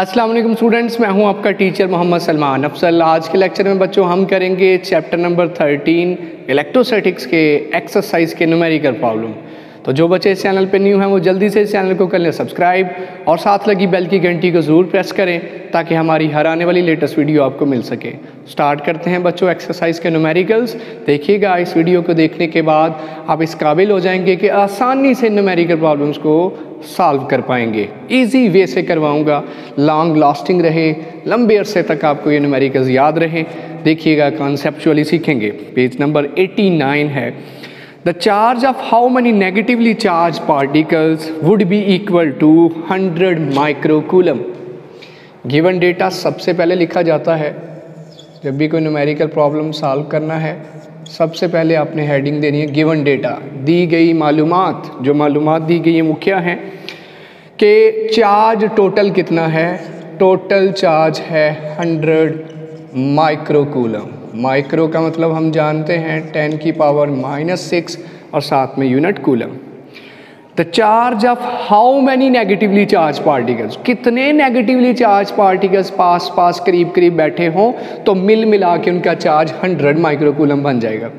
अस्सलाम वालेकुम स्टूडेंट्स, मैं हूं आपका टीचर मोहम्मद सलमान अफसल। आज के लेक्चर में बच्चों हम करेंगे चैप्टर नंबर 13 इलेक्ट्रोस्टैटिक्स के एक्सरसाइज के न्यूमेरिकल प्रॉब्लम। तो जो बच्चे इस चैनल पे न्यू हैं वो जल्दी से इस चैनल को कर लें सब्सक्राइब और साथ लगी बेल की घंटी को ज़रूर प्रेस करें ताकि हमारी हर आने वाली लेटेस्ट वीडियो आपको मिल सके। स्टार्ट करते हैं बच्चों एक्सरसाइज के न्यूमेरिकल्स। देखिएगा, इस वीडियो को देखने के बाद आप इस काबिल हो जाएंगे कि आसानी से न्यूमेरिकल प्रॉब्लम्स को सॉल्व कर पाएंगे। इजी वे से करवाऊंगा, लॉन्ग लास्टिंग रहे, लंबे अरसे तक आपको ये न्यूमेरिकल्स याद रहे। देखिएगा, कॉन्सेप्चुअली सीखेंगे। पेज नंबर 89 है। The charge of how many negatively charged particles would be equal to 100 microcoulomb. Given data सबसे पहले लिखा जाता है। जब भी कोई न्यूमेरिकल प्रॉब्लम सॉल्व करना है सबसे पहले आपने हेडिंग देनी है गिवन डेटा, दी गई मालूमात। जो मालूमात दी गई है वो क्या है कि चार्ज टोटल कितना है। टोटल चार्ज है 100 माइक्रोकूलम। माइक्रो का मतलब हम जानते हैं 10 की पावर -6 और साथ में unit coulomb. The charge of how many negatively charged particles, कितने नेगेटिवली चार्ज पार्टिकल्स पास पास करीब करीब बैठे हों तो मिल मिला के उनका चार्ज 100 माइक्रोकूलम बन जाएगा।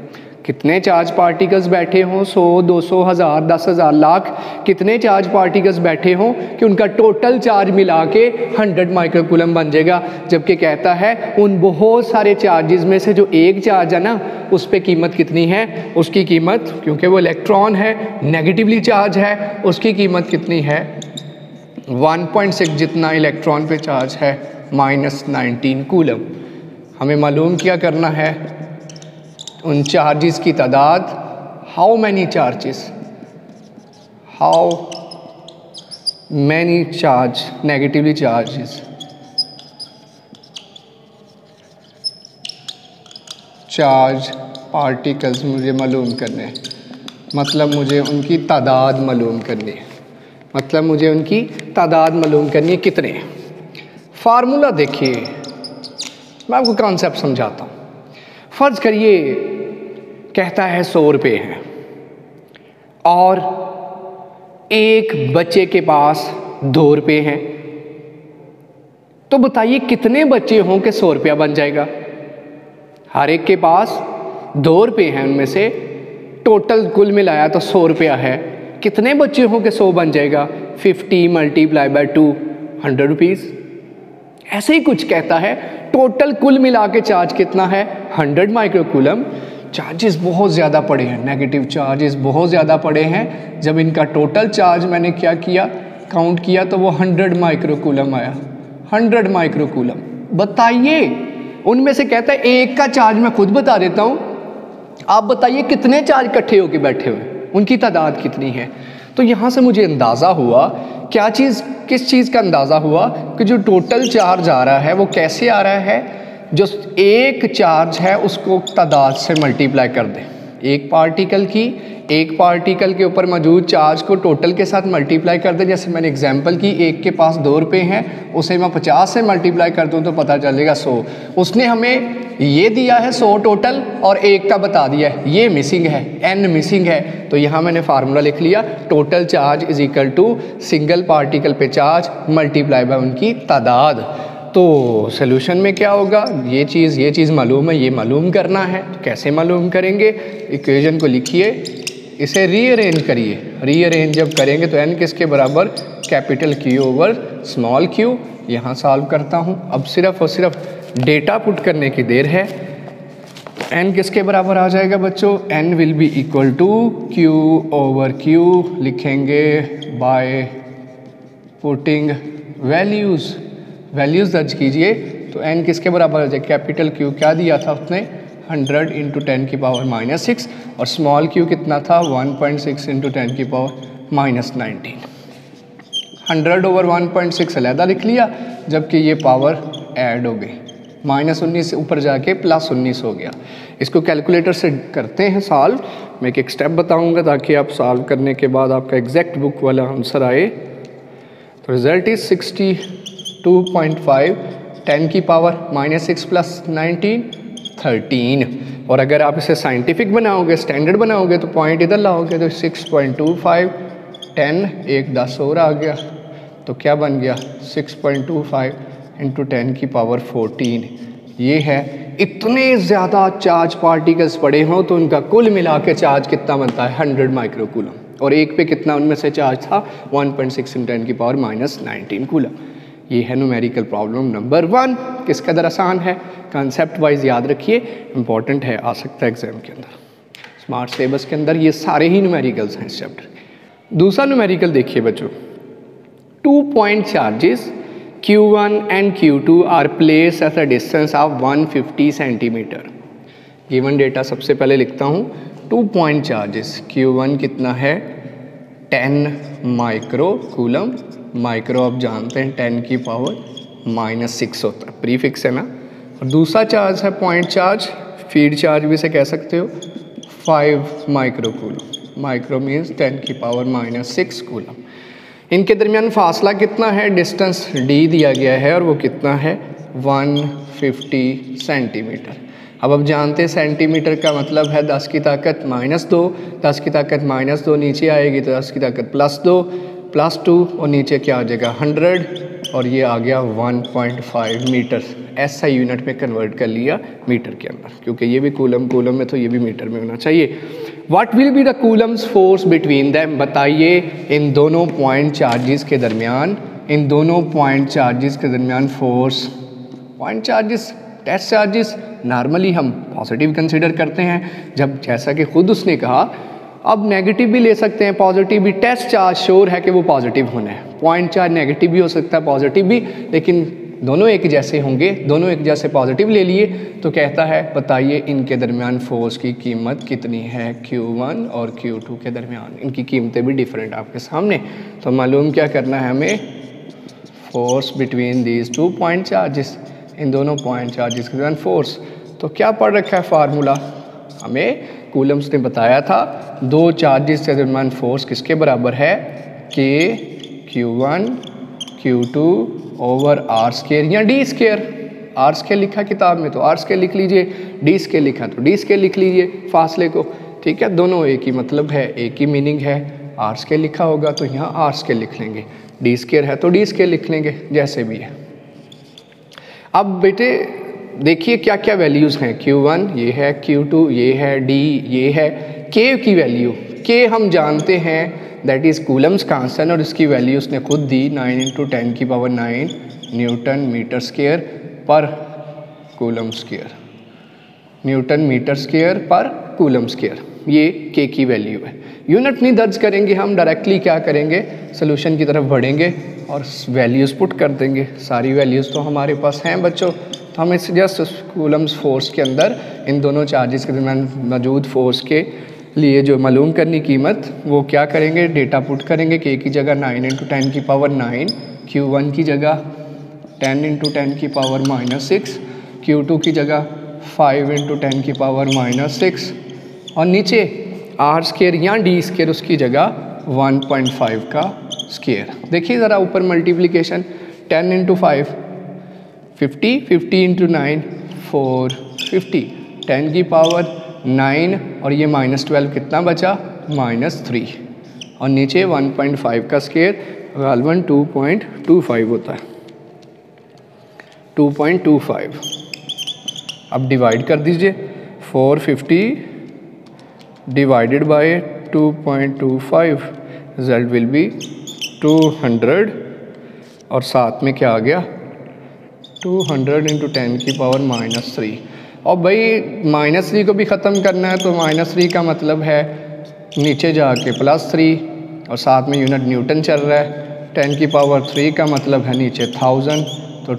कितने चार्ज पार्टिकल्स बैठे हों, 100, 200, 1000, 10,000, लाख, कितने चार्ज पार्टिकल्स बैठे हों कि उनका टोटल चार्ज मिला के 100 माइक्रोकूलम बन जाएगा। जबकि कहता है उन बहुत सारे चार्जेस में से जो एक चार्ज है ना, उस पर कीमत कितनी है। उसकी कीमत, क्योंकि वो इलेक्ट्रॉन है, नेगेटिवली चार्ज है, उसकी कीमत कितनी है 1.6 जितना इलेक्ट्रॉन पे चार्ज है, -19 कूलम। हमें मालूम क्या करना है, उन चार्जेस की तादाद। How many charges, how many charge negatively charges, charge particles मुझे मालूम करने हैं। मतलब मुझे उनकी तादाद मालूम करनी है। मतलब मुझे उनकी तादाद मालूम करनी है कितने। फार्मूला देखिए, मैं आपको कॉन्सेप्ट समझाता हूँ। फ़र्ज़ करिए कहता है 100 रुपये हैं और एक बच्चे के पास 2 रुपये हैं, तो बताइए कितने बच्चे हों कि 100 रुपया बन जाएगा। हर एक के पास 2 रुपये हैं, उनमें से टोटल कुल मिलाया तो 100 रुपया है। कितने बच्चे हों कि 100 बन जाएगा। 50 मल्टीप्लाई बाय 2, 100 रुपीज़। ऐसे ही कुछ कहता है। टोटल कुल मिला के चार्ज कितना है 100 माइक्रोकूलम। चार्जेस बहुत ज़्यादा पड़े हैं, नेगेटिव चार्जेस बहुत ज़्यादा पड़े हैं। जब इनका टोटल चार्ज मैंने क्या किया, काउंट किया, तो वो 100 माइक्रोकूलम आया। 100 माइक्रोकूलम। बताइए, उनमें से कहता है एक का चार्ज मैं खुद बता देता हूँ, आप बताइए कितने चार्ज इकट्ठे होकर बैठे हुए, उनकी तादाद कितनी है। तो यहाँ से मुझे अंदाज़ा हुआ, क्या चीज़, किस चीज़ का अंदाज़ा हुआ कि जो टोटल चार्ज आ रहा है वो कैसे आ रहा है। जो एक चार्ज है उसको तादाद से मल्टीप्लाई कर दें। एक पार्टिकल के ऊपर मौजूद चार्ज को टोटल के साथ मल्टीप्लाई कर दें। जैसे मैंने एग्जांपल की, एक के पास 2 रुपये हैं, उसे मैं 50 से मल्टीप्लाई कर दूं तो पता चलेगा 100। उसने हमें ये दिया है 100 टोटल और एक का बता दिया है, ये मिसिंग है, n मिसिंग है। तो यहाँ मैंने फार्मूला लिख लिया, total charge is equal to single particle पे चार्ज मल्टीप्लाई बाय उनकी तादाद। तो सोल्यूशन में क्या होगा, ये चीज़ मालूम है, ये मालूम करना है। तो कैसे मालूम करेंगे, इक्वेशन को लिखिए, इसे रीअरेंज करिए। रीअरेंज जब करेंगे तो n किसके बराबर, capital Q over small q। यहाँ सॉल्व करता हूँ। अब सिर्फ और सिर्फ डेटा पुट करने की देर है। n किसके बराबर आ जाएगा बच्चों, n will be equal to Q over Q। लिखेंगे बाय पुटिंग वैल्यूज़ दर्ज कीजिए। तो n किसके बराबर हो जाए, कैपिटल Q क्या दिया था उसने 100 इंटू 10 की पावर -6 और स्मॉल q कितना था 1.6 इंटू 10 की पावर -19। 100 ओवर 1.6 अलहदा लिख लिया, जबकि ये पावर ऐड हो गई, -19 से ऊपर जाके +19 हो गया। इसको कैलकुलेटर से करते हैं सॉल्व। मैं एक स्टेप बताऊंगा ताकि आप सॉल्व करने के बाद आपका एग्जैक्ट बुक वाला आंसर आए। तो रिजल्ट इज 62.5, 10 की पावर -6 + 19 13। और अगर आप इसे साइंटिफिक बनाओगे, स्टैंडर्ड बनाओगे तो पॉइंट इधर लाओगे तो 6.25, 10 एक 10 और आ गया, तो क्या बन गया 6.25 इंटू 10 की पावर 14। ये है इतने ज़्यादा चार्ज पार्टिकल्स पड़े हों तो उनका कुल मिला के चार्ज कितना बनता है 100 माइक्रोकूलम, और एक पे कितना उनमें से चार्ज था 1.6 इंटू 10 की पावर -19 कूलम। ये है न्यूमेरिकल प्रॉब्लम नंबर 1। किस कदर आसान है, कंसेप्ट वाइज याद रखिए, इंपॉर्टेंट है, आ सकता है एग्जाम के अंदर। स्मार्ट सिलेबस के अंदर ये सारे ही न्यूमेरिकल्स हैं इस चैप्टर। दूसरा न्यूमेरिकल देखिए बच्चों, 2 point charges Q1 and Q2 are placed at a distance of 150 centimetre. Given data सबसे पहले लिखता हूँ, 2 पॉइंट चार्जेस, Q1 कितना है 10 माइक्रो कूलम, माइक्रो आप जानते हैं 10 की पावर -6 होता है, प्रीफिक्स है ना। और दूसरा चार्ज है पॉइंट चार्ज, फीड चार्ज भी से कह सकते हो, 5 माइक्रो कूलम, माइक्रो मीन्स 10 की पावर -6 कूलम। इनके दरमियान फासला कितना है, डिस्टेंस d दिया गया है और वो कितना है 150 सेंटीमीटर। अब जानते हैं सेंटीमीटर का मतलब है 10 की ताकत -2, 10 की ताकत -2 नीचे आएगी तो 10 की ताकत +2 +2 और नीचे क्या आ जाएगा 100 और ये आ गया 1.5 मीटर। ऐसा यूनिट में कन्वर्ट कर लिया मीटर के अंदर, क्योंकि ये भी कूलम में तो ये भी मीटर में होना चाहिए। What will be the Coulomb's force between them, बताइए इन दोनों पॉइंट चार्जेस के दरमियान, इन दोनों पॉइंट चार्जेस के दरमियान force. Point charges test charges normally हम पॉजिटिव कंसिडर करते हैं, जब जैसा कि खुद उसने कहा, अब नेगेटिव भी ले सकते हैं, पॉजिटिव भी। टेस्ट चार्ज श्योर है कि वो पॉजिटिव होना है, पॉइंट चार्ज नेगेटिव भी हो सकता है पॉजिटिव भी, लेकिन दोनों एक जैसे होंगे, दोनों एक जैसे पॉजिटिव ले लिए। तो कहता है बताइए इनके दरमियान फोर्स की कीमत कितनी है, Q1 और Q2 के दरमियान। इनकी कीमतें भी डिफरेंट आपके सामने, तो मालूम क्या करना है हमें, force between these 2 point charges, इन दोनों पॉइंट चार्जेस के दरमियान फोर्स। तो क्या पढ़ रखा है फार्मूला, हमें कूलम्स ने बताया था 2 चार्जेस के दरमियान फोर्स किसके बराबर है, K Q1 Q2 over R² या D²। R² लिखा किताब में तो R² लिख लीजिए, D² लिखा तो D² लिख लीजिए फासले को, ठीक है। दोनों एक ही मतलब है, एक ही मीनिंग है। R² लिखा होगा तो यहाँ R² लिख लेंगे, D² है तो D² लिख लेंगे, जैसे भी है। अब बेटे देखिए क्या क्या वैल्यूज़ हैं, Q1 ये है, Q2 ये है, D ये है। K की वैल्यू, K हम जानते हैं दैट इज़ कूलम्स कांस्टेंट, और इसकी वैल्यू उसने खुद दी 9 इंटू 10 की पावर 9 न्यूटन मीटर स्क्वायर पर coulomb square, newton metre square पर कूलम स्क्वायर। ये K की वैल्यू है। यूनिट नहीं दर्ज करेंगे हम, डायरेक्टली क्या करेंगे, सोल्यूशन की तरफ बढ़ेंगे और वैल्यूज़ पुट कर देंगे। सारी वैल्यूज़ तो हमारे पास हैं बच्चों, तो हम इस जस्ट कूलम्स फोर्स के अंदर इन दोनों चार्जेस के दरमियान मौजूद फोर्स के लिए जो मालूम करनी कीमत, वो क्या करेंगे, डेटा पुट करेंगे। K की जगह 9 इंटू 10 की पावर 9, Q1 की जगह 10 इंटू 10 की पावर -6, Q2 की जगह 5 इंटू 10 की पावर -6, और नीचे R² या D² उसकी जगह 1.5 का स्क्वायर। देखिए ज़रा ऊपर मल्टीप्लिकेशन, 10 इंटू 5 50, 50 इंटू 9 450, 10 की पावर 9 और ये -12 कितना बचा -3, और नीचे 1.5 का स्क्वायर गालबन 2.25 होता है, 2.25। अब डिवाइड कर दीजिए, 450 divided by 2.25, result will be 200, और साथ में क्या आ गया 200 इंटू 10 की पावर -3। और भाई -3 को भी ख़त्म करना है तो -3 का मतलब है नीचे जाके +3, और साथ में यूनिट न्यूटन चल रहा है। 10 की पावर 3 का मतलब है नीचे 1000, तो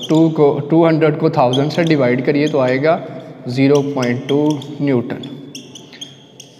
200 को 1000 से डिवाइड करिए तो आएगा 0.2 न्यूटन।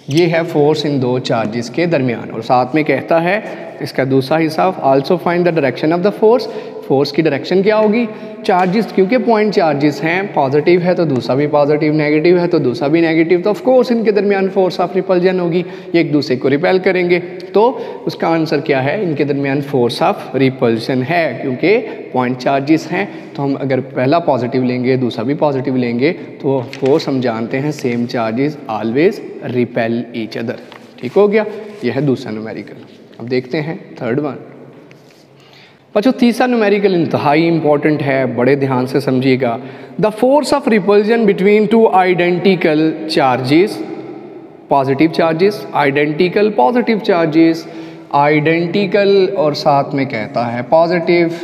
ये है फोर्स इन 2 चार्जेस के दरमियान। और साथ में कहता है इसका दूसरा हिस्सा, also find the direction of the force. Force की डायरेक्शन क्या होगी, चार्जेस क्योंकि पॉइंट चार्जेस हैं, पॉजिटिव है तो दूसरा भी पॉजिटिव, नेगेटिव है तो दूसरा भी नेगेटिव, तो ऑफ कोर्स इनके दरमियान फोर्स ऑफ रिपल्जन होगी, ये एक दूसरे को रिपेल करेंगे। तो उसका आंसर क्या है, इनके दरमियान फोर्स ऑफ रिपल्शन है, क्योंकि पॉइंट चार्जेस हैं। तो हम अगर पहला पॉजिटिव लेंगे दूसरा भी पॉजिटिव लेंगे तो फोर्स हम जानते हैं same charges always repel each other. ठीक हो गया, यह है दूसरा न्यूमेरिकल। अब देखते हैं थर्ड वन। बच्चों तीसरा न्यूमेरिकल इंतहाई इंपॉर्टेंट है, बड़े ध्यान से समझिएगा। The force of repulsion between two identical charges, positive charges, identical positive charges, identical और साथ में कहता है पॉजिटिव,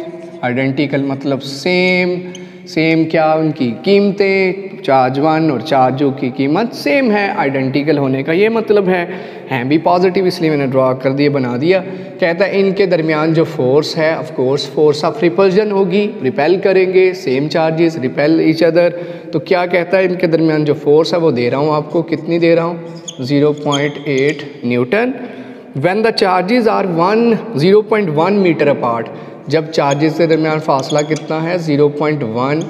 आइडेंटिकल मतलब सेम, सेम क्या उनकी कीमतें, चार्ज 1 और चार्ज 2 की कीमत सेम है, आइडेंटिकल होने का ये मतलब है, हैं भी पॉजिटिव इसलिए मैंने ड्रॉ कर दिया, बना दिया। कहता है इनके दरमियान जो फोर्स है of course force of repulsion होगी, रिपेल करेंगे, same charges repel each other. तो क्या कहता है इनके दरमियान जो फोर्स है वो दे रहा हूँ आपको, कितनी दे रहा हूँ, 0.8 newton. When the charges are 0.1 metre apart, जब चार्जेस के दरमियान फासला कितना है 0.1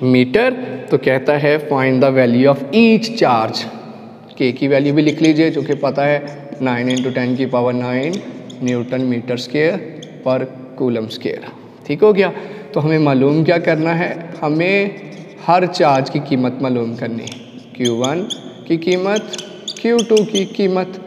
मीटर, तो कहता है find the value of each charge. के की वैल्यू भी लिख लीजिए जो कि पता है 9 × 10⁹ न्यूटन मीटर स्क्वायर पर कूलम स्क्वायर। ठीक हो गया। तो हमें मालूम क्या करना है, हमें हर चार्ज की कीमत मालूम करनी है, Q1 की कीमत, Q2 की कीमत।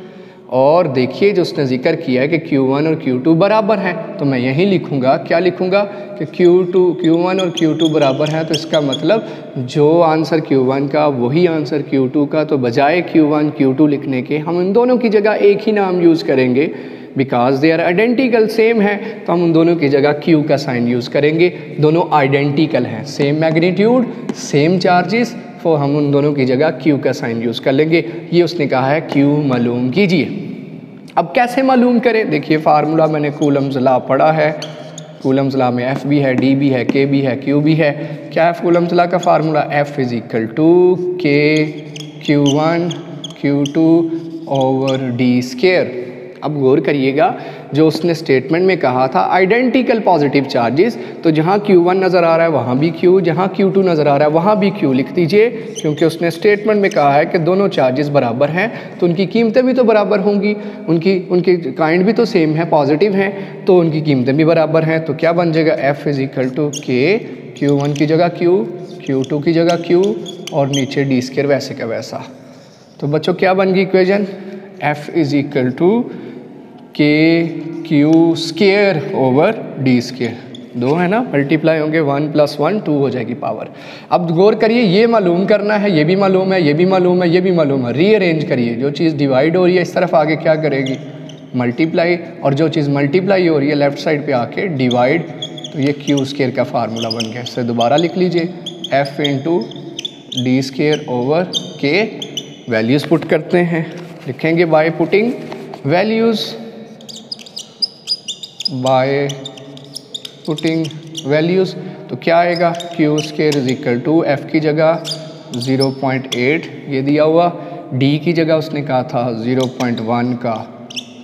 और देखिए जो उसने जिक्र किया है कि Q1 और Q2 बराबर हैं, तो मैं यही लिखूंगा, क्या लिखूंगा कि Q1 और Q2 बराबर हैं, तो इसका मतलब जो आंसर Q1 का वही आंसर Q2 का। तो बजाय Q1 Q2 लिखने के हम इन दोनों की जगह एक ही नाम यूज़ करेंगे, because they are identical, same है, तो हम उन दोनों की जगह Q का साइन यूज़ करेंगे। दोनों आइडेंटिकल हैं, सेम मैग्नीट्यूड, सेम चार्जेस, तो हम उन दोनों की जगह Q का साइन यूज़ कर लेंगे। ये उसने कहा है Q मालूम कीजिए। अब कैसे मालूम करें, देखिए फार्मूला मैंने कूलम्स लॉ पढ़ा है, कूलम्स लॉ में F भी है, D भी है, K भी है, Q भी है। क्या है कूलम्स लॉ का formula, F = K Q1 Q2 D²। अब गौर करिएगा जो उसने स्टेटमेंट में कहा था आइडेंटिकल पॉजिटिव चार्जेस, तो जहाँ Q1 नज़र आ रहा है वहाँ भी Q, जहाँ Q2 नज़र आ रहा है वहाँ भी Q लिख दीजिए, क्योंकि उसने स्टेटमेंट में कहा है कि दोनों चार्जेस बराबर हैं, तो उनकी कीमतें भी तो बराबर होंगी, उनकी काइंड भी तो सेम है, पॉजिटिव हैं, तो उनकी कीमतें भी बराबर हैं। तो क्या बन जाएगा, F = K, Q1 की जगह Q, Q2 की जगह Q और नीचे D² वैसे का वैसा। तो बच्चों क्या बन गई equation, F = K Q² D², दो है ना, मल्टीप्लाई होंगे, 1 + 1 2 हो जाएगी पावर। अब गौर करिए, ये मालूम करना है, ये भी मालूम है, ये भी मालूम है, ये भी मालूम है, रीअरेंज करिए। जो चीज़ डिवाइड हो रही है इस तरफ आगे क्या करेगी, मल्टीप्लाई, और जो चीज़ मल्टीप्लाई हो रही है लेफ्ट साइड पे आके डिवाइड, तो ये Q² का फार्मूला बन गया। इससे दोबारा लिख लीजिए, F × D²/K। वैल्यूज़ पुट करते हैं, लिखेंगे by putting values, bye putting values. तो क्या आएगा, Q² = F की जगह 0.8 ये दिया हुआ, D की जगह उसने कहा था 0.1 का,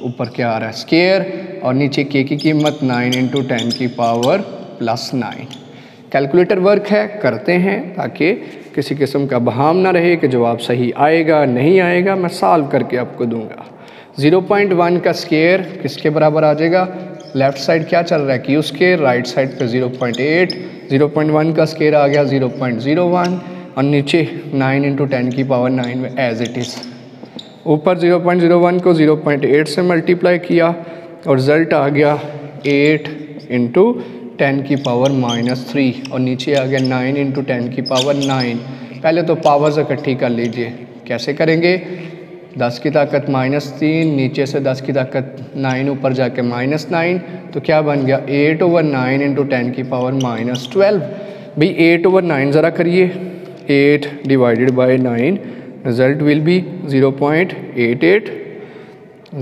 ऊपर क्या आ रहा है स्क्वायर, और नीचे K की कीमत 9 × 10⁻9। कैलकुलेटर वर्क है, करते हैं ताकि किसी किस्म का बहाम ना रहे कि जवाब सही आएगा नहीं आएगा, मैं सॉल्व करके आपको दूंगा। 0.1 का स्क्वायर किसके बराबर आ जाएगा, लेफ्ट साइड क्या चल रहा है Q², राइट साइड पे 0.8, 0.1 का स्क्वायर आ गया 0.01 और नीचे 9 × 10⁻9 में एज इट इज़। ऊपर 0.01 को 0.8 से मल्टीप्लाई किया और रिजल्ट आ गया 8 × 10⁻³ और नीचे आ गया 9 × 10⁻9। पहले तो पावर्स इकट्ठी कर लीजिए, कैसे करेंगे, 10 की ताकत -3, नीचे से 10 की ताकत 9 ऊपर जाके -9, तो क्या बन गया 8/9 × 10⁻12। भाई 8/9 ज़रा करिए, 8 / 9, रिजल्ट विल बी 0.88 ×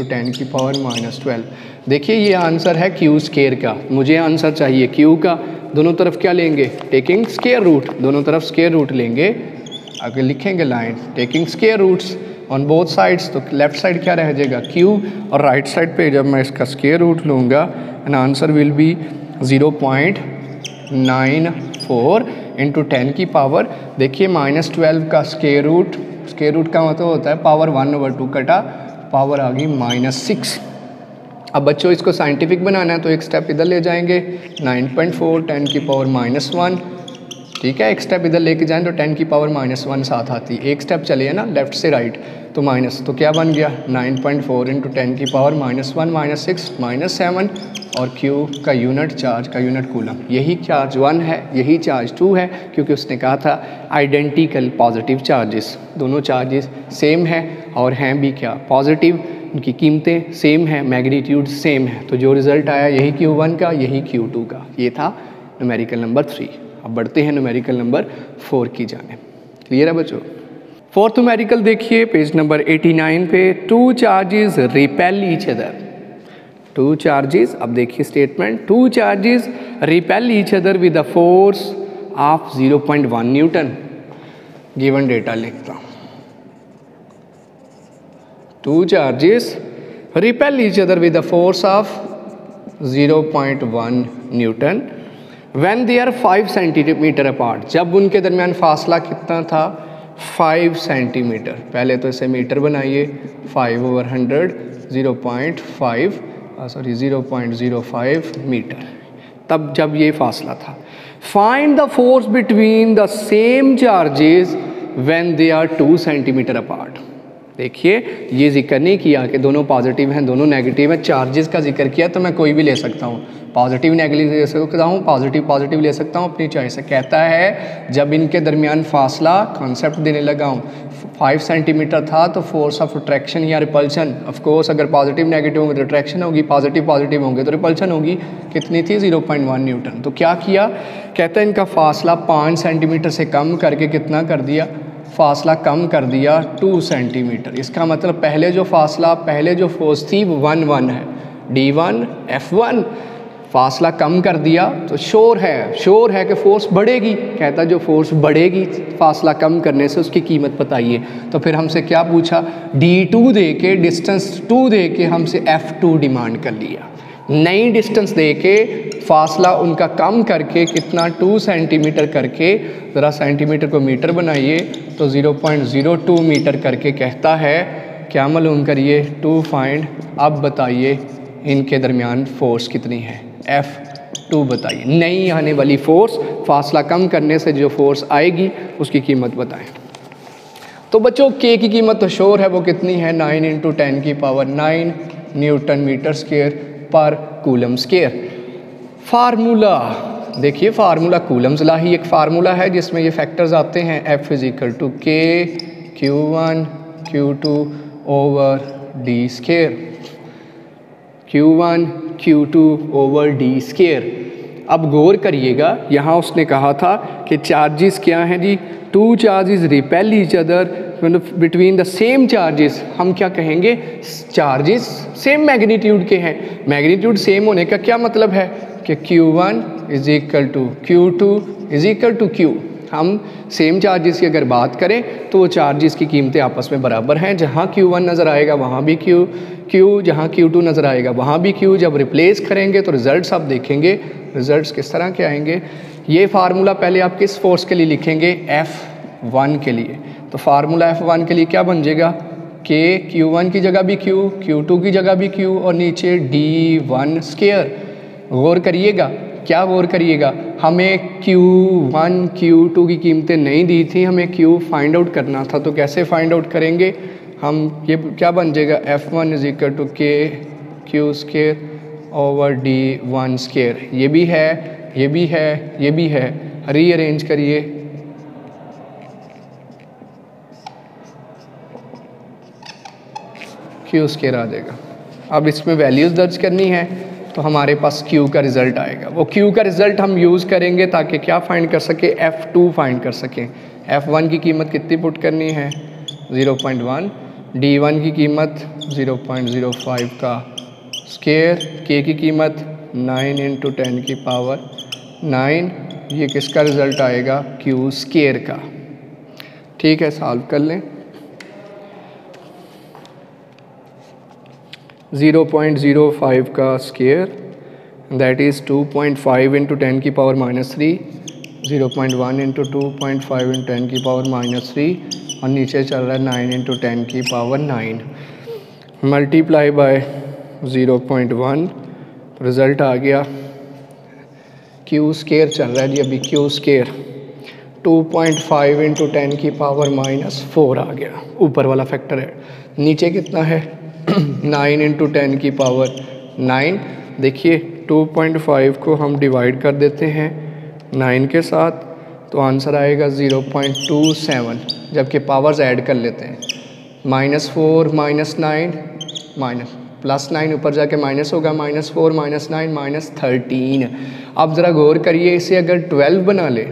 10⁻12। देखिए ये आंसर है Q² का, मुझे आंसर चाहिए Q का। दोनों तरफ क्या लेंगे, टेकिंग स्क्वायर रूट, दोनों तरफ स्क्वायर रूट लेंगे। आगे लिखेंगे line taking square roots on both sides, तो लेफ्ट साइड क्या रह जाएगा Q, और राइट साइड पे जब मैं इसका स्क्वायर रूट लूँगा एंड आंसर विल बी 0.94 × 10⁻। देखिए -12 का स्क्वायर रूट का मतलब होता है पावर 1/2 कटा, पावर आ गई -6। अब बच्चों इसको साइंटिफिक बनाना है तो एक स्टेप इधर ले जाएंगे, 9.4 10⁻⁻1, ठीक है, एक स्टेप इधर लेके जाएं तो 10 की पावर -1 साथ आती है, एक स्टेप चले है ना लेफ़्ट से राइट तो माइनस, तो क्या बन गया 9.4 इंटू 10 की पावर -1 -6 -7 और Q का यूनिट चार्ज का यूनिट कूलम, यही चार्ज 1 है, यही चार्ज 2 है, क्योंकि उसने कहा था आइडेंटिकल पॉजिटिव चार्जेस, दोनों चार्जेस सेम है और हैं भी क्या पॉजिटिव, उनकी कीमतें सेम है, मैग्नीट्यूड सेम है, तो जो रिज़ल्ट आया यही Q1 का यही Q2 का, ये था न्यूमेरिकल नंबर 3। अब बढ़ते हैं न्यूमेरिकल नंबर 4 की जाने। क्लियर है बच्चों? फोर्थ न्यूमेरिकल देखिए पेज नंबर 89 पे, 2 charges repel each other, 2 charges, अब देखिए statement, 2 charges repel each other with the force of 0.1 newton, given data लिखता हूँ, 2 charges repel each other with the force of 0.1 newton when they are 5 centimetre apart, जब उनके दरमियान फासला कितना था 5 सेंटीमीटर, पहले तो इसे मीटर बनाइए, 5/100 0.05 मीटर, तब जब ये फासला था। Find the force between the same charges when they are 2 centimetre apart. देखिए ये जिक्र नहीं किया कि दोनों पॉजिटिव हैं दोनों नेगेटिव हैं, चार्जेस का जिक्र किया तो मैं कोई भी ले सकता हूँ, पॉजिटिव नेगेटिव ले सकता हूँ, पॉजिटिव ले सकता हूँ, अपनी चॉइस है। कहता है जब इनके दरमियान फासला, कॉन्सेप्ट देने लगा हूँ, 5 सेंटीमीटर था तो फोर्स ऑफ अट्रैक्शन या रिपल्शन, ऑफ कोर्स अगर पॉजिटिव नेगेटिव होंगे तो अट्रैक्शन होगी, पॉजिटिव होंगे तो रिपल्शन होगी, कितनी थी 0.1 न्यूटन। तो क्या किया, कहता है इनका फासला 5 सेंटीमीटर से कम करके कितना कर दिया, फासला कम कर दिया 2 सेंटीमीटर। इसका मतलब पहले जो फासला, पहले जो फोर्स थी 1 है, D1 F1, फासला कम कर दिया तो श्योर है कि फोर्स बढ़ेगी, कहता जो फोर्स बढ़ेगी फासला कम करने से उसकी कीमत बताइए। तो फिर हमसे क्या पूछा, D2 दे के, डिस्टेंस 2 दे के हमसे F2 डिमांड कर लिया, नई डिस्टेंस दे के फासला उनका कम करके कितना 2 सेंटीमीटर करके, ज़रा सेंटीमीटर को मीटर बनाइए तो 0.02 मीटर करके कहता है क्या मालूम करिए 2 फाइंड, अब बताइए इनके दरमियान फोर्स कितनी है, F2 बताइए, नई आने वाली फोर्स, फासला कम करने से जो फोर्स आएगी उसकी कीमत बताएं। तो बच्चों K की कीमत तो श्योर है, वो कितनी है 9 इंटू 10 की पावर 9 न्यूटन मीटर स्क्वायर पर कूलम स्क्वायर। फार्मूला देखिए, फार्मूला कूलम्स ला ही एक फार्मूला है जिसमें ये फैक्टर्स आते हैं, F = K Q1 Q2 over D square, Q1 Q2 over D square. अब गौर करिएगा, यहाँ उसने कहा था कि चार्जेस क्या हैं जी, 2 charges repel each other between the same charges, हम क्या कहेंगे, चार्जेस सेम मैग्नीट्यूड के हैं। मैग्नीट्यूड सेम होने का क्या मतलब है कि Q1 = Q2 = Q। हम सेम चार्जेस की अगर बात करें तो वो चार्जेस की कीमतें आपस में बराबर हैं, जहाँ Q1 नज़र आएगा वहाँ भी Q, जहाँ Q2 नज़र आएगा वहाँ भी Q। जब रिप्लेस करेंगे तो रिज़ल्ट्स आप देखेंगे, रिज़ल्ट्स किस तरह के आएंगे। ये फार्मूला पहले आप किस फोर्स के लिए लिखेंगे, F1 के लिए, तो फार्मूला F1 के लिए क्या बन जाएगा, K Q1 की जगह भी Q, Q2 की जगह भी Q और नीचे D1 स्क्वायर। गौर करिएगा, क्या गौर करिएगा, हमें Q1 Q2 की कीमतें नहीं दी थी, हमें Q फाइंड आउट करना था, तो कैसे फाइंड आउट करेंगे हम, ये क्या बन जाएगा F1 = K Q square over D1 square. ये भी है, ये भी है, ये भी है, रीअरेंज करिए, Q स्क्वायर आ जाएगा। अब इसमें वैल्यूज़ दर्ज करनी है तो हमारे पास Q का रिज़ल्ट आएगा, वो Q का रिज़ल्ट हम यूज़ करेंगे ताकि क्या फाइंड कर सके, F2 फाइंड कर सकें। F1 की कीमत कितनी पुट करनी है 0.1, D1 की कीमत 0.05 का स्क्वायर, K की कीमत 9 इंटू 10 की पावर 9, ये किसका रिज़ल्ट आएगा, Q स्क्वायर का। ठीक है, सॉल्व कर लें। 0.05 का स्क्वायर दैट इज़ 2.5 इंटू 10 की पावर -3, 0.1 इंटू 2.5 इंटू 10 की पावर -3 और नीचे चल रहा है 9 इंटू 10 की पावर 9 मल्टीप्लाई बाय 0.1, रिज़ल्ट आ गया Q स्क्वायर चल रहा है जी अभी, Q स्क्वायर 2.5 इंटू 10 की पावर -4 आ गया, ऊपर वाला फैक्टर है। नीचे कितना है 9 इंटू 10 की पावर 9। देखिए 2.5 को हम डिवाइड कर देते हैं 9 के साथ, तो आंसर आएगा 0.27, जबकि पावर्स ऐड कर लेते हैं। -4 -9 +9 ऊपर जाके माइनस होगा, -4 -9 -13। अब ज़रा गौर करिए, इसे अगर 12 बना लें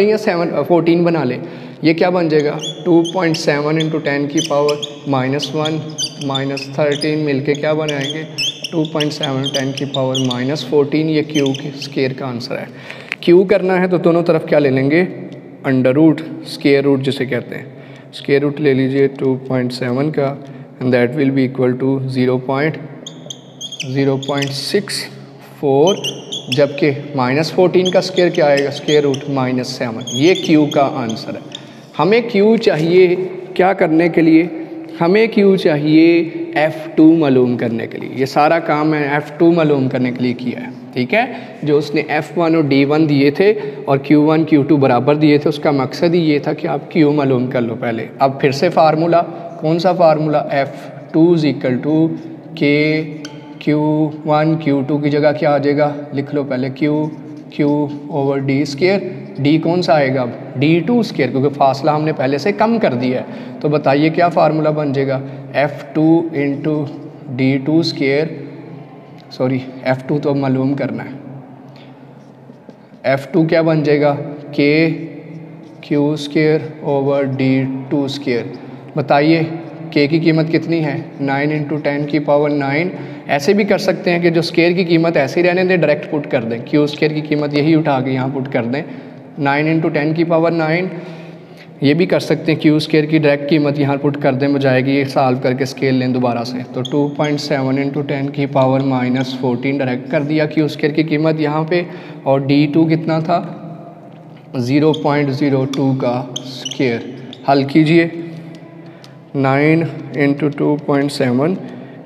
या 14 बना लें, ये क्या बन जाएगा 2.7 इंटू 10 की पावर -1 -13 मिलके क्या बनाएंगे 2.7 10 की पावर -14। ये क्यू के स्केयर का आंसर है। क्यू करना है तो दोनों तरफ क्या ले लेंगे, अंडर रूट, स्केयर रूट जिसे कहते हैं। स्केयर रूट ले लीजिए 2.7 का, and that will be equal to 0.64, जबकि -14 का स्केयर क्या आएगा, स्केयर रूट -7। ये क्यू का आंसर है। हमें क्यू चाहिए क्या करने के लिए, हमें क्यू चाहिए F2 मालूम करने के लिए। ये सारा काम मैं F2 मालूम करने के लिए किया है, ठीक है। जो उसने F1 और D1 दिए थे और Q1 Q2 बराबर दिए थे, उसका मकसद ही ये था कि आप Q मालूम कर लो पहले। अब फिर से फार्मूला, कौन सा formula, F2 = K Q1 Q2 की जगह क्या आ जाएगा, लिख लो पहले Q/D²। D कौन सा आएगा अब, D2², क्योंकि फासला हमने पहले से कम कर दिया है। तो बताइए क्या फार्मूला बन जाएगा, F2 into D2², sorry F2 तो मालूम करना है। F2 क्या बन जाएगा, K Q²/D2²। बताइए K की कीमत कितनी है, 9 इंटू 10 की पावर 9। ऐसे भी कर सकते हैं कि जो स्केयर की कीमत ऐसे ही रहने दें, डायरेक्ट पुट कर दें, Q² की कीमत यही उठा के यहाँ पुट कर दें, 9 इंटू 10 की पावर 9। ये भी कर सकते हैं Q² की डायरेक्ट कीमत यहाँ पुट कर दें, बजाय कि ये सॉल्व करके स्केल लें दोबारा से। तो 2.7 इंटू 10 की पावर -14 डायरेक्ट कर दिया Q² की कीमत यहाँ पे, और D2 कितना था 0.02 का स्केयर। हल कीजिए, 9 इंटू 2.7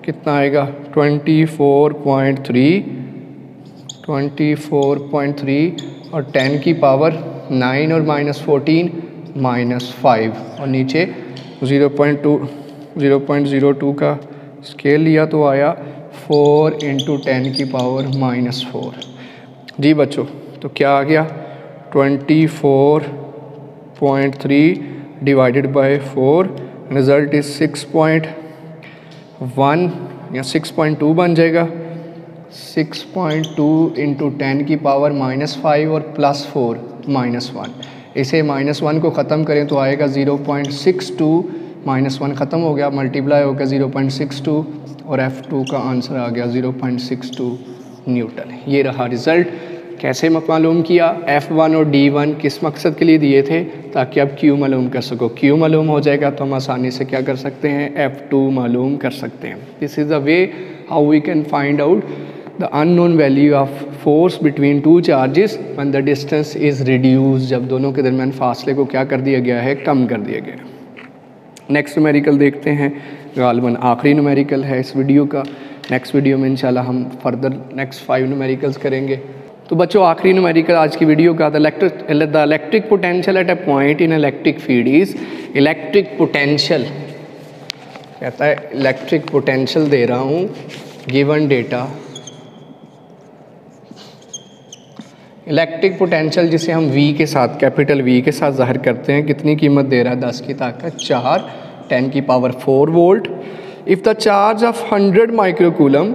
कितना आएगा 24.3 और 10 की पावर 9 और -14 -5, और नीचे 0.02 का स्केल लिया तो आया 4 इंटू 10 की पावर -4। जी बच्चों, तो क्या आ गया 24.3 डिवाइडेड बाय 4, रिज़ल्ट इज 6.1 या 6.2 बन जाएगा। 6.2 इंटू 10 की पावर -5 और +4 -1। इसे -1 को ख़त्म करें तो आएगा 0.62, -1 ख़त्म हो गया, मल्टीप्लाई हो गया 0.62, और F2 का आंसर आ गया 0.62 न्यूटन। ये रहा रिज़ल्ट। कैसे मालूम किया, F1 और D1 किस मकसद के लिए दिए थे, ताकि आप Q मालूम कर सको। Q मालूम हो जाएगा तो हम आसानी से क्या कर सकते हैं, F2 मालूम कर सकते हैं। This is the way how we can find out the unknown value of force between two charges when the distance is reduce, जब दोनों के दरमियान फासले को क्या कर दिया गया है, कम कर दिया गया। नेक्स्ट न्यूमेरिकल देखते हैं, गालिबन आखिरी न्यूमेरिकल है इस वीडियो का। नेक्स्ट वीडियो में इंशाल्लाह हम फर्दर नेक्स्ट 5 न्यूमेरिकल्स करेंगे। तो बच्चों, आखिरी न्यूमेरिकल आज की वीडियो का, the electric potential at a point in electric field is, electric potential कहता है, इलेक्ट्रिक पोटेंशियल दे रहा हूँ, गिवन डेटा, इलेक्ट्रिक पोटेंशियल जिसे हम V के साथ, कैपिटल V के साथ ज़ाहिर करते हैं, कितनी कीमत दे रहा है, 10 की ताकत 4 10 की power 4 volt. If the charge of 100 microcoulomb,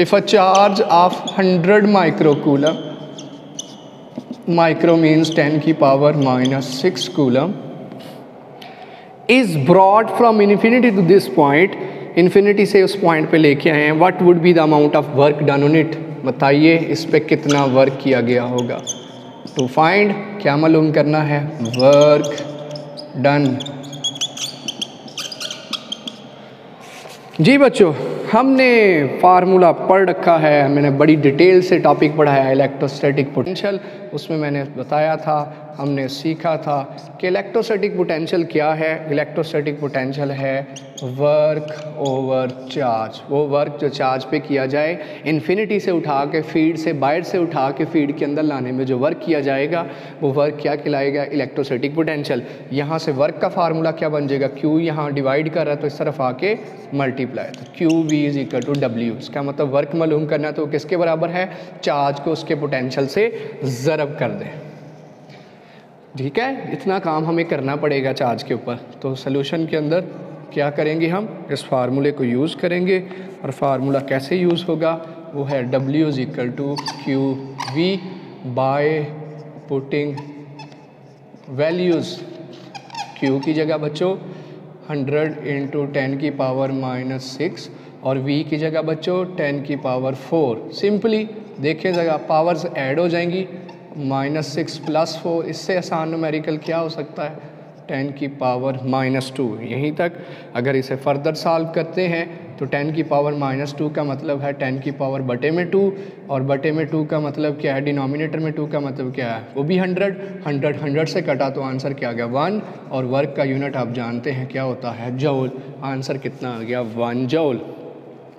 if a charge of 100 microcoulomb, micro means 10 की power -6 coulomb, is brought from infinity to this point, infinity से उस point पे लेके आए हैं, what would be the amount of work done on it, बताइए इस पे कितना वर्क किया गया होगा। to find क्या मालूम करना है, work done। जी बच्चों, हमने फार्मूला पढ़ रखा है, मैंने बड़ी डिटेल से टॉपिक पढ़ाया है इलेक्ट्रोस्टैटिक पोटेंशियल। उसमें मैंने बताया था, हमने सीखा था कि इलेक्ट्रोस्टैटिक पोटेंशियल क्या है। इलेक्ट्रोस्टैटिक पोटेंशियल है वर्क ओवर चार्ज। वो वर्क जो चार्ज पे किया जाए, इन्फिनिटी से उठा के फीड से, बाहर से उठा के फीड के अंदर लाने में जो वर्क किया जाएगा वो वर्क क्या कहलाएगा, इलेक्ट्रोस्टैटिक पोटेंशियल। यहाँ से वर्क का फार्मूला क्या बन जाएगा, क्यू यहाँ डिवाइड कर रहा है तो इस तरफ आके मल्टीप्लाई, तो Q V is equal to W. इसका मतलब वर्क मालूम करना है तो किसके बराबर है, चार्ज को उसके पोटेंशियल से ज़रब कर दें। ठीक है, इतना काम हमें करना पड़ेगा चार्ज के ऊपर। तो सोल्यूशन के अंदर क्या करेंगे, हम इस फार्मूले को यूज़ करेंगे। और फार्मूला कैसे यूज़ होगा, वो है W is equal to Q V by putting values. Q की जगह बच्चों 100 इंटू 10 की पावर -6 और V की जगह बच्चों 10 की पावर 4। सिंपली देखें जगह पावर्स ऐड हो जाएंगी, -6 + 4, इससे आसान न्यूमेरिकल क्या हो सकता है, 10 की पावर -2। यहीं तक अगर इसे फर्दर सॉल्व करते हैं तो 10 की पावर -2 का मतलब है 10 की पावर बटे में 2, और बटे में 2 का मतलब क्या है, डिनोमिनेटर में 2 का मतलब क्या है, वो भी 100 से कटा तो आंसर क्या आ गया 1। और वर्क का यूनिट आप जानते हैं क्या होता है, जौल। आंसर कितना आ गया, 1 जौल।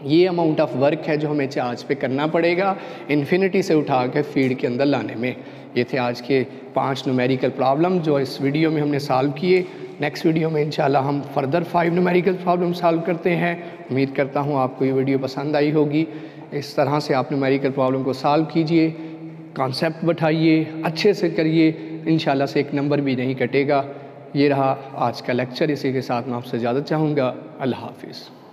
ये अमाउंट ऑफ वर्क है जो हमें चार्ज पे करना पड़ेगा इन्फिनिटी से उठा के फीड के अंदर लाने में। ये थे आज के 5 न्यूमेरिकल प्रॉब्लम जो इस वीडियो में हमने सॉल्व किए। नेक्स्ट वीडियो में इंशाल्लाह हम फर्दर 5 न्यूमेरिकल प्रॉब्लम सॉल्व करते हैं। उम्मीद करता हूँ आपको ये वीडियो पसंद आई होगी। इस तरह से आप न्यूमेरिकल प्रॉब्लम को सॉल्व कीजिए, कॉन्सेप्ट बैठाइए, अच्छे से करिए, इंशाल्लाह से एक नंबर भी नहीं कटेगा। ये रहा आज का लेक्चर, इसी के साथ मैं आपसे इजाज़त चाहूँगा। अल्लाह हाफिज़।